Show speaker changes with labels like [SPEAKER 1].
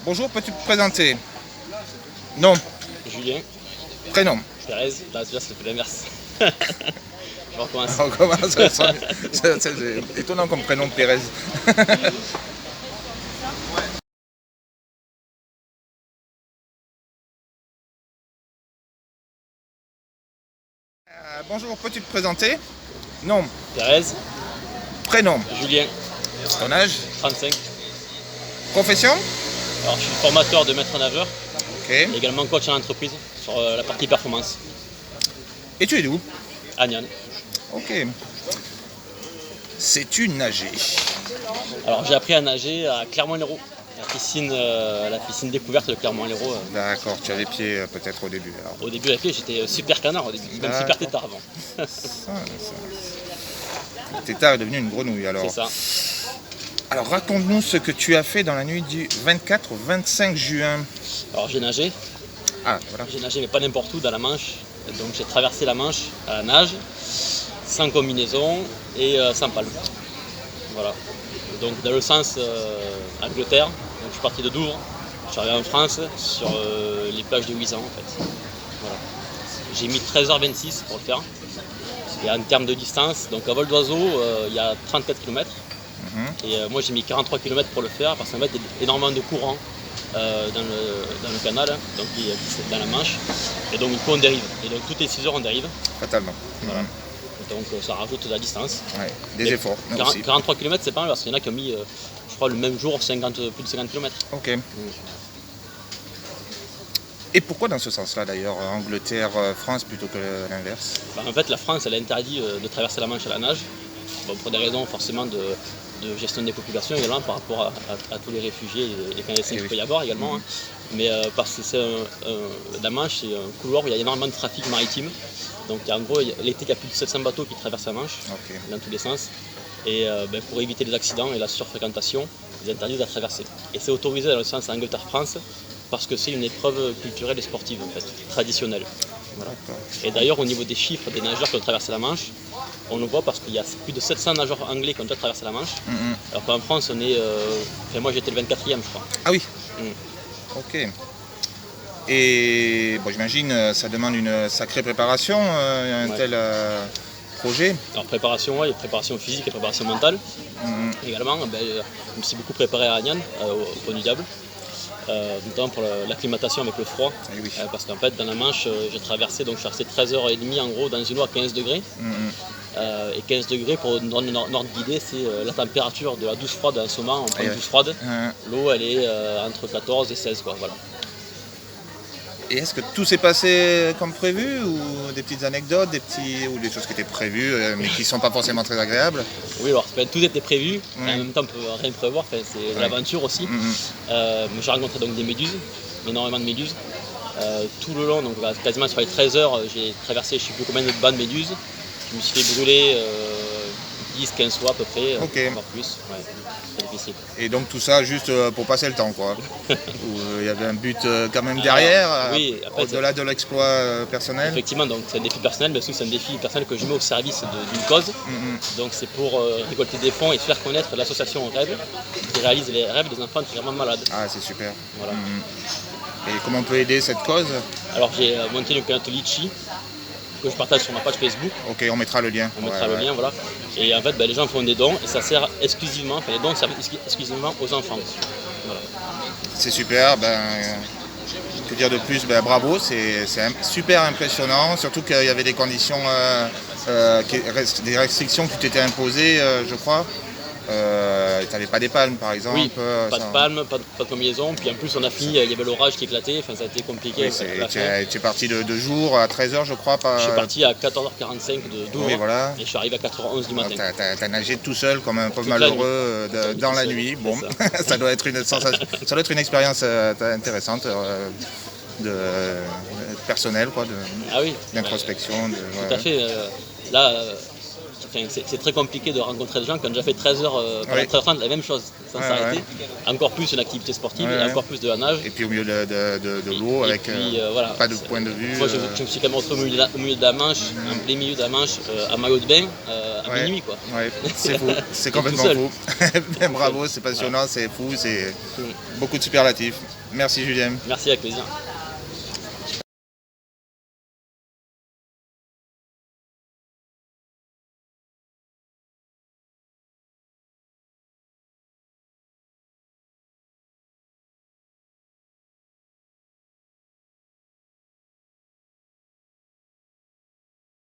[SPEAKER 1] Bonjour, peux-tu te présenter? Nom,
[SPEAKER 2] Julien,
[SPEAKER 1] prénom.
[SPEAKER 2] Thérèse, là ça fait l'inverse. Je recommence.
[SPEAKER 1] On commence, c'est étonnant comme prénom, Pérez. Bonjour, peux-tu te présenter? Nom,
[SPEAKER 2] Thérèse,
[SPEAKER 1] prénom,
[SPEAKER 2] Julien,
[SPEAKER 1] ton âge,
[SPEAKER 2] 35.
[SPEAKER 1] profession?
[SPEAKER 2] Alors je suis formateur de maître nageur,
[SPEAKER 1] Ok.
[SPEAKER 2] également coach en entreprise sur la partie performance.
[SPEAKER 1] Et tu es d'où?
[SPEAKER 2] À Nyon.
[SPEAKER 1] Ok. Sais-tu nager?
[SPEAKER 2] Alors j'ai appris à nager à Clermont-Lérault, la piscine découverte de Clermont-Lérault.
[SPEAKER 1] D'accord, tu avais pied peut-être au début. Alors.
[SPEAKER 2] Au début avec lui j'étais super canard au début, même super tétard avant.
[SPEAKER 1] Le tétard est devenu une grenouille alors.
[SPEAKER 2] C'est ça.
[SPEAKER 1] Alors raconte-nous ce que tu as fait dans la nuit du 24 au 25 juin.
[SPEAKER 2] Alors j'ai nagé,
[SPEAKER 1] Ah, voilà.
[SPEAKER 2] mais pas n'importe où, dans la Manche. Donc j'ai traversé la Manche à la nage, sans combinaison et sans palme. Voilà. Donc dans le sens Angleterre, donc je suis parti de Douvres, je suis arrivé en France sur les plages de Ouisan en fait. Voilà. J'ai mis 13h26 pour le faire. Et en termes de distance, donc à vol d'oiseau, il y a 34 km. Et moi j'ai mis 43 km pour le faire parce qu'en fait il y a énormément de courant dans le canal, donc dans la Manche. Et donc du coup on dérive. Et donc toutes les 6 heures on dérive.
[SPEAKER 1] Fatalement.
[SPEAKER 2] Voilà. Donc ça rajoute de la distance.
[SPEAKER 1] Ouais, des efforts. Aussi.
[SPEAKER 2] 43 km c'est pas mal parce qu'il y en a qui ont mis, je crois, le même jour plus de 50 km.
[SPEAKER 1] Ok. Et pourquoi dans ce sens-là d'ailleurs, Angleterre-France plutôt que l'inverse?
[SPEAKER 2] En fait la France elle a interdit de traverser la Manche à la nage. Bon, pour des raisons forcément de gestion des populations également par rapport à tous les réfugiés et les clandestins qu'il peut y avoir également. Mais parce que la Manche c'est un couloir où il y a énormément de trafic maritime. Donc en gros l'été il y a plus de 700 bateaux qui traversent la Manche dans tous les sens. Et pour éviter les accidents et la surfréquentation, ils interdisent de la traverser. Et c'est autorisé dans le sens Angleterre-France parce que c'est une épreuve culturelle et sportive en fait, traditionnelle. Voilà. Et d'ailleurs au niveau des chiffres des nageurs qui ont traversé la Manche, on le voit parce qu'il y a plus de 700 nageurs anglais qui ont déjà traversé la Manche. Alors qu'en France on est... moi j'étais le 24e je crois.
[SPEAKER 1] Ah oui. Ok. Et bon, j'imagine ça demande une sacrée préparation, un tel projet.
[SPEAKER 2] Alors préparation, ouais, préparation physique et préparation mentale. Également, je me suis beaucoup préparé à Agnan, au Pont du Diable. Notamment pour l'acclimatation avec le froid, parce qu'en fait dans la Manche j'ai traversé, donc je suis resté 13h30 en gros dans une eau à 15 degrés. Et 15 degrés pour donner une ordre d'idée, c'est la température de la douche froide en ce moment, on prend une douche froide, l'eau elle est entre 14 et 16 quoi, voilà.
[SPEAKER 1] Et est-ce que tout s'est passé comme prévu ou des petites anecdotes, ou des choses qui étaient prévues mais qui ne sont pas forcément très agréables?
[SPEAKER 2] Oui, alors tout était prévu, en même temps on ne peut rien prévoir, c'est de l'aventure aussi. J'ai rencontré donc des méduses, énormément de méduses. Tout le long, donc quasiment sur les 13 heures, j'ai traversé je ne sais plus combien de bancs de méduses. Je me suis fait brûler 10-15 fois à peu près, voire plus. Ouais, c'est difficile.
[SPEAKER 1] Et donc tout ça juste pour passer le temps quoi. Il y avait un but quand même derrière,
[SPEAKER 2] oui,
[SPEAKER 1] au-delà de l'exploit personnel.
[SPEAKER 2] Effectivement, donc c'est un défi personnel, mais aussi c'est un défi personnel que je mets au service d'une cause. Donc c'est pour récolter des fonds et faire connaître l'association Rêve, qui réalise les rêves des enfants vraiment malades.
[SPEAKER 1] Ah c'est super.
[SPEAKER 2] Voilà.
[SPEAKER 1] Et comment on peut aider cette cause?
[SPEAKER 2] Alors j'ai monté le canal Litchi, que je partage sur ma page Facebook.
[SPEAKER 1] Ok, on mettra le lien.
[SPEAKER 2] On mettra le lien, voilà. Et en fait, les gens font des dons et ça sert exclusivement, les dons servent exclusivement aux enfants. Voilà.
[SPEAKER 1] C'est super, que dire de plus, bravo, c'est super impressionnant, surtout qu'il y avait des conditions, des restrictions qui t'étaient imposées, je crois. Tu n'avais pas des palmes par exemple?
[SPEAKER 2] Oui, pas de palmes, pas de combinaison, puis en plus on a fini, il y avait l'orage qui éclatait, ça a été compliqué.
[SPEAKER 1] Oui, tu es parti de jour à 13h je crois.
[SPEAKER 2] Je suis parti à 14h45 de Douvres, voilà. Et je suis arrivé à 4h11 du matin.
[SPEAKER 1] Tu as nagé tout seul comme un pauvre malheureux dans la nuit. Bon, ça doit être une expérience intéressante. Personnelle, quoi, d'introspection.
[SPEAKER 2] Tout à fait. Là, c'est très compliqué de rencontrer des gens qui ont déjà fait 13 heures pendant 13h30 la même chose, sans s'arrêter. Encore plus une activité sportive et encore plus de la nage.
[SPEAKER 1] Et puis au milieu de l'eau, avec pas de point de vue.
[SPEAKER 2] Moi, je me suis quand même retrouvé au milieu de la Manche, en plein milieu de la Manche, à maillot de bain, à minuit, quoi.
[SPEAKER 1] Ouais, c'est fou, c'est complètement fou. Bravo, c'est passionnant, c'est fou, c'est beaucoup de superlatifs. Merci Julien.
[SPEAKER 2] Merci, avec plaisir.